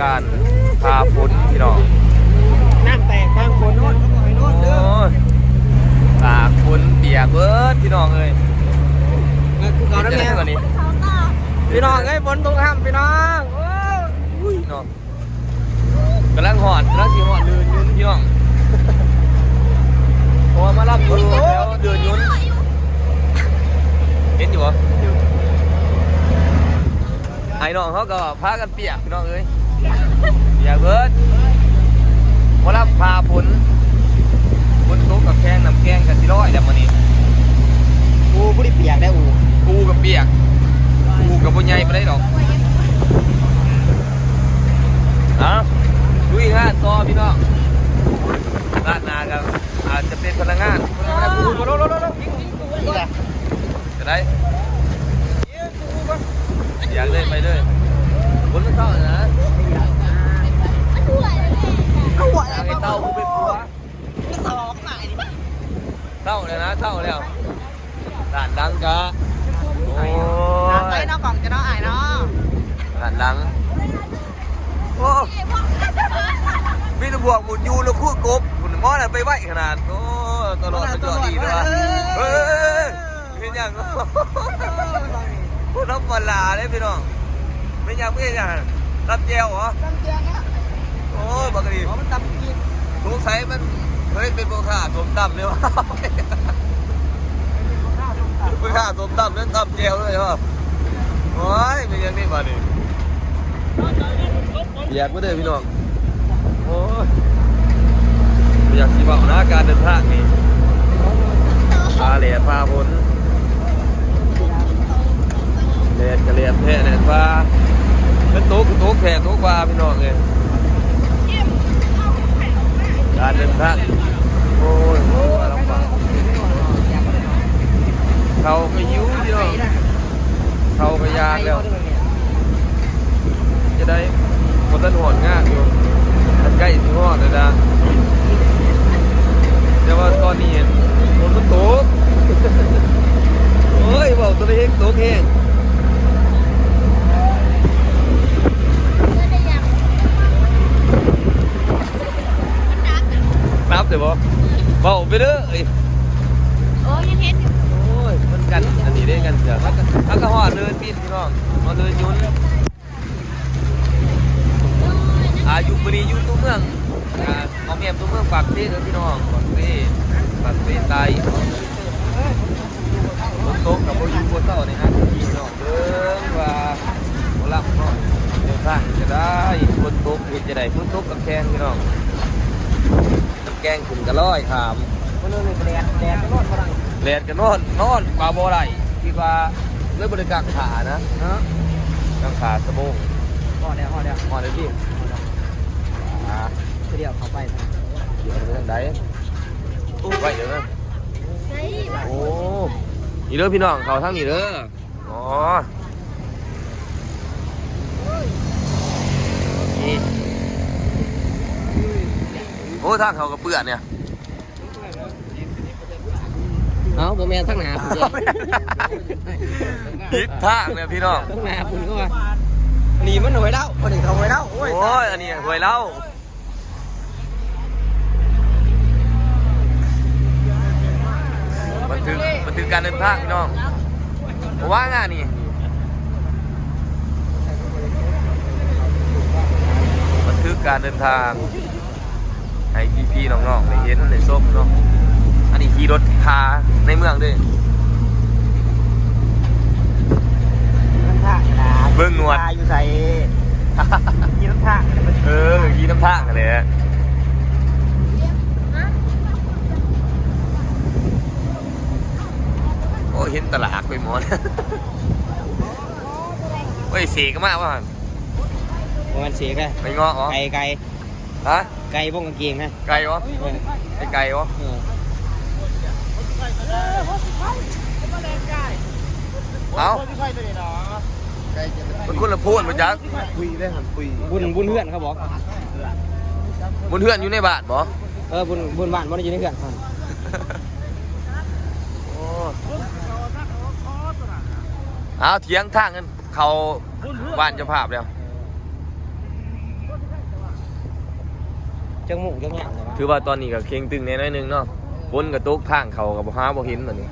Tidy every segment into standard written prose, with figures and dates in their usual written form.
การพาฝนพี่น้องน้ำแตกทางฝนโน่นโน่นเด้อตากฝนเปียกเบิดพี่น้องเอ้ยกูเก่าแล้วเนี่ยพี่น้องเอ้ยฝนตกห้ามพี่น้องโอ้ยพี่น้องกำลังหอดกำลังสีหอดเดินยุ่นพี่น้องพอมารับอยู่แล้วเดินยุ่นเห็นอยู่เหรอไอ้น้องเขาก็พากันเปียกพี่น้องเอ้ยเปียกเบิดพอรับพาฝนตกกับแข้งน้ำแกงกันสิร้อยแล้วมื้อนี้กูไม่ได้เปียกได้กูกับเปียกกูกับบ่ใหญ่ไปได้ดอกลุยงานต่อพี่น้องร้านนาครับอาจจะเป็นพนักงานจะได้อยากเล่นไปด้วยฝนมันเศร้านะไอ้เต้ากูเป็นผัวเศร้าเลยนะเศร้าแล้วร้านดังกะโอ้ย ไอ้น้องกล่องจะน้องไอ้น้องร้านดังโอ้มีตะบวกหมุนยูแล้วคู่กบหมุนม้อน่ะไปไหวขนาดโอ้ตลอดไปจอดดีเลยว่ะเฮ้ยเป็นอย่างก็พูดน้ำปลาเลยพี่น้องเป็นอย่างไม่ใช่อย่างรับแจวเหรอตั้งเจียงนะโอ้ยบักดีมันตั้งกินสงสัยมันเฮ้ยเป็นโบค่าสมตำเลยวะโบค่าสมตำเล่นตำแจวเลยวะโอ้ยเป็นอย่างนี้มาดิอยากไม่ได้พี่น้องโอ้ยอยากสิบอกนะการเดินทางนี่พาเหลียพาพ้นเหลียกระเหลียแท้เนี่ยพาเป็นโต๊ะแผ่โต๊ะปลาพี่น้องเลยการเดินทางโอ้ยลำบากเขาไปยิ้วพี่น้องเขาไปยากแล้วจะได้คนต้นหอนง่ายอยู่ใกล้ถึงหอดเลยนะแต่ว่าตอนนี้ฝนมันตกโอ้ยบอกตัวเองตกแห้งนับเดี๋ยวบอกเบาไปเด้อโอ้ยังเห็นอยู่โอ้ยมันกันอันนี้ได้กันเถอะถ้ากระหอดเดินปีนพี่น้องมาเดินยุ่นอายุบรีอยู่ตัวเมืองเอาเมียมตัวเมืองปากเซ่พี่น้องปากเซ่ตายฝนตกกับพายุพวกเศร้าเนี่ยนะพี่น้องเดินว่าหมดละเนาะเดินทางจะได้ฝนตกเห็นจะได้ฝนตกกับแข้งพี่น้องน้ำแกงขึ้นกระร้อยถามแดดก็นอนมาดังแดดก็นอนปลาบ่อไหลคิดว่าเรื่องบริการขานะกางขาสะโพกห่อเดียวพี่เดียวเขาไปเดี๋ยวไปทางไหนไปเดี๋ยวนะโอ้นี่เด้อพี่น้องเขาทั้งนี้เด้ออ๋อนี่โอ้ทางเขากระเปื่อนเนี่ยเอาโมเมนทั้งหนาทิศทางเนี่ยพี่น้องทั้งหนาคุณก็ว่านี่มันหวยเล่าคนอื่นเขาหวยเล่าโอ้ยอันนี้หวยเล่ามันถึงการเดินทางพี่น้องผมว่างานนี่มันถึงการเดินทางให้พี่ๆน้องๆได้เห็นได้ชมเนาะอันนี้ขี่รถคาในเมืองด้วยเบิ้งหนวดอยู่ใส่ยีน้ำท่ายีน้ำท่ากันเลยโอ้เห็นตลาดไปหมดเฮ้ยเสียก็มากว่ะมันเสียไงไปงออ๋อไก่ฮะไก่พวกกางเกงนะไก่วะไก่วะเอามันคุณละพูดมันจักคุยได้หันคุยบุญเพื่อนเขาบอกบุญเพื่อนอยู่ในบ้านบ่บุญบ้านมันอยู่ในเพื่อนเอาเถียงทางกันเขาบ้านเจ้าภาพแล้ว จังหมูจังแง่เลย ถือว่าตอนนี้ก็เข่งตึงแน่น้อยนึงเนาะฝนก็ตกทางเขาก็บ่หาบ่เห็นบัดนี้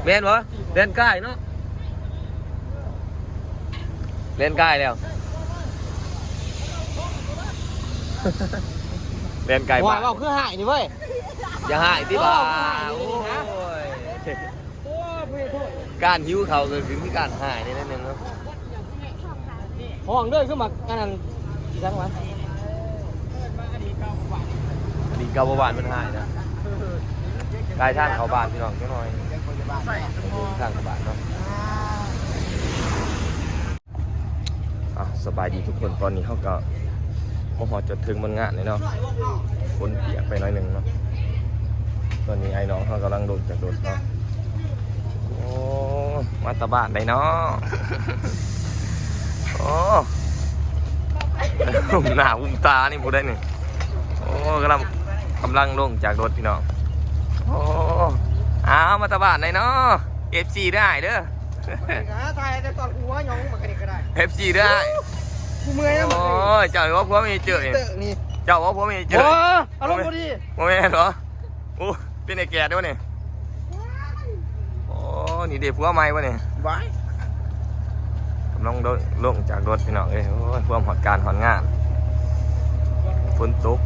แม่นบ่เล่นใกล้เนาะเล่นใกล้แล้ว เล่นไกล ว่า บ้าน เราคือหายนี่เว้ย อย่าหายที่บ้าน โอ้ โอ้ย โอ้ไม่โทษ การหิวเขาก็คือมีการหายนี่นั่นเองเนาะ ห้องเด้อขึ้นมาอันนั้นอีกครั้งวะ ดีเกาบ้านมันหายนะกายท่านเขาบ้านพี่น้องจังหน่อยทางเขาบ้านเนาะสบายดีทุกคนตอนนี้เขาก็มาหอจดถึงบนงานเลยเนาะคนเปียกไปหน่อยหนึ่งเนาะตอนนี้ไอ้น้องเขากำลังโดดจากรถเนาะโอ้มาตะบ้านได้เนาะโอ้หน้าอุ้มตานี่พูดได้หนึ่งโอ้กำลังลงจากรถพี่น้องโอ้เอามาตะบ้านได้เนาะ FC ได้เด้อ ตายแต่ตอนกูว่าหยองมากระดิกก็ได้ FC ได้ กูเมื่อยแล้ว โอ้ยเจ้าว่าผัวไม่เจอ นี่ เจ้าว่าผัวไม่เจอ โอ้อารมณ์พอดี โมเมนเหรอโอ้เป็นไอ้แก่ด้วยเนี่ยโอ้นี่เด็กผัวใหม่ปะเนี่ย บาย กำลังลงจากรถพี่น้องเอ้ยโอ้ยความหอดการหอดงานฝนตก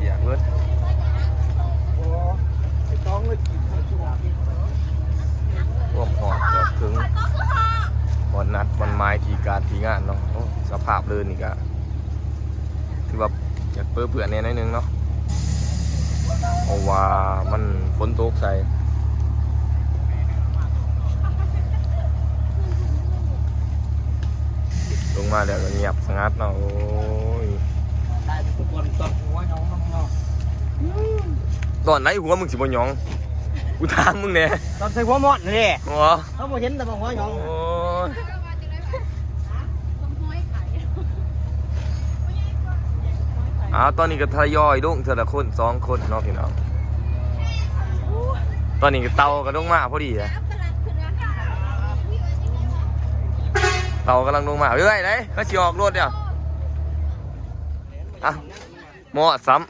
อยากเบิด โอ้ไอ้ต้องเลยกิน ความหอดแบบถึงวันนัดวันไม้ทีการทีงานเนาะโอ้สภาพเลยนี่ก็ถือว่าอยากเปื้อเปื่อนเนี่ยนิดนึงเนาะเพราะว่ามันฝนตกใส่ลงมาแล้วก็เงียบสงัดเนาะโอ้ย ได้ทุกคนตอนกูว่าหยองน้อง ตอนไหนหัวมึงสิบ่หยองกูถามมึงเนี่ย ตอนใส่หัวหมอนนี่ หัว เขาบอกเห็นแต่บอกหัวหยอง โอ้ยตอนนี้ก็ทยอยลงเท่าละคน2 คนเนาะพี่น้องตอนนี้ก็เตาก็ลงมาพอดีอะเตากำลังลงมาเรื่อยไหนเขาสิออกรถเดี๋ยวอ่ะหม้อซ้ำ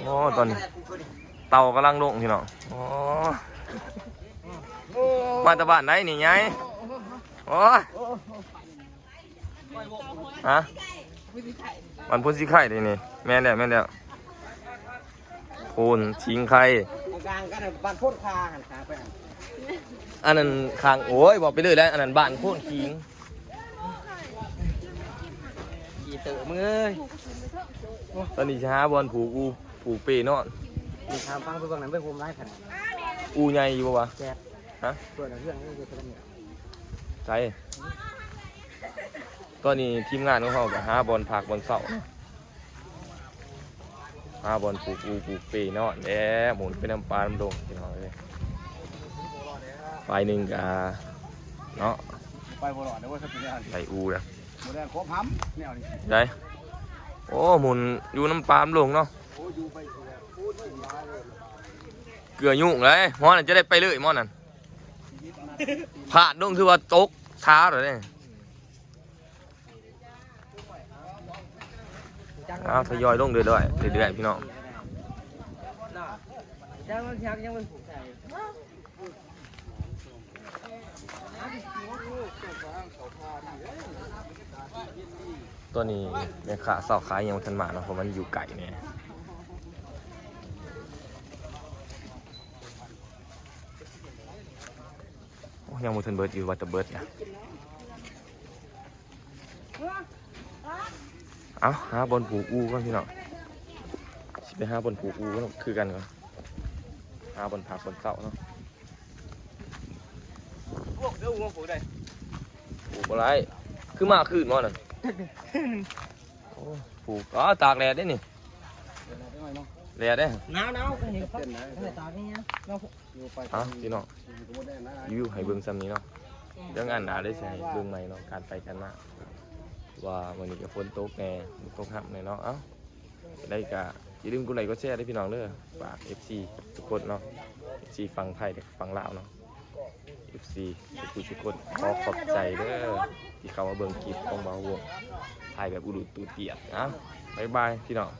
โอ้ตอนนี้เตากำลังลงพี่น้องโอ้มาตะบ้านไหนนี่ไงโอ้ยฮะมันพ่นสีไข่เลยนี่แม่นแล้วพ่นทิ้งไข่ กลางกันบ้านพ่นคาหันขาไป อันนั้นคางโอ้ยบอกไปเลยแล้วอันนั้นบ้านพ่นทิ้ง ขี่เต๋อมึงเอ้ย ตอนนี้จะหาบอลผูกเปนอน มีทางฟังไปบางนั้นไปโฮมไลฟ์ขนาด อูใหญ่อยู่ปะวะ แจ๊ด ฮะ เพื่อนเรื่องนี้จะเป็นเนี่ย ใช่ตอนนี้ทีมงานของเขาก็หาบอลผักบอลเสาหาบอลผูกเปนอนแล้วหมุนไปน้ำปลาน้ำดงพี่น้องเลยไฟหนึ่งกะเนาะ ไปบอลอดเดี๋ยวว่าจะเป็นอะไร ใส่อูนะ โมเดลครบห้ำแนวนี้ ได้โอ้หมุนอยู่น้ำปลาน้ำดงเนาะเกลือยุ่งเลยมอนั่นจะได้ไปเลยมอนั่นผ่านดงคือว่าตกช้าเลยเนี่ยเอาทยอยลงเรื่อยๆพี่น้อง ยังมันชักยังมันผูกใจ ตัวนี้แม่ค้าเสาขายยังบ่ทันมาเนาะเพราะมันอยู่ไกลเนี่ยโอ้ยังบ่ทันเบิดอยู่ว่าจะเบิดนะเอาหาบอลผูกอูก่อนพี่น้องสิไปหาบอลผูกอูก็คือกันก่อนหาบอลผักบอลเสาเนาะ พวกเดี๋ยวหัวผูกได้ ผูกอะไรคือมาคืนมอนั่นโอ้ผูกตากแดดได้นี่แดดได้ หนาวกันนี่ครับไม่ตากนี่นะเรา พี่น้องยูให้เบิ่งซ้ำนี้เนาะเรื่องงานหนาได้ใช่เบิ่งใหม่เนาะการไปกันมาว่าวันนี้ก็ฝนตกแน่ตกหับแน่เนาะเอ้าได้กะอย่าลืมกดไลค์กดแชร์ด้วยพี่น้องเด้อฝาก FC ทุกคนเนาะ FC ฟังไทยฝั่งลาวเนาะ FC ทุกคนขอขอบใจเด้อที่เข้ามาเบิ่งคลิปของบ่าววงถ่ายแบบอุดุตูเปียกนะบ๊ายบายพี่น้อง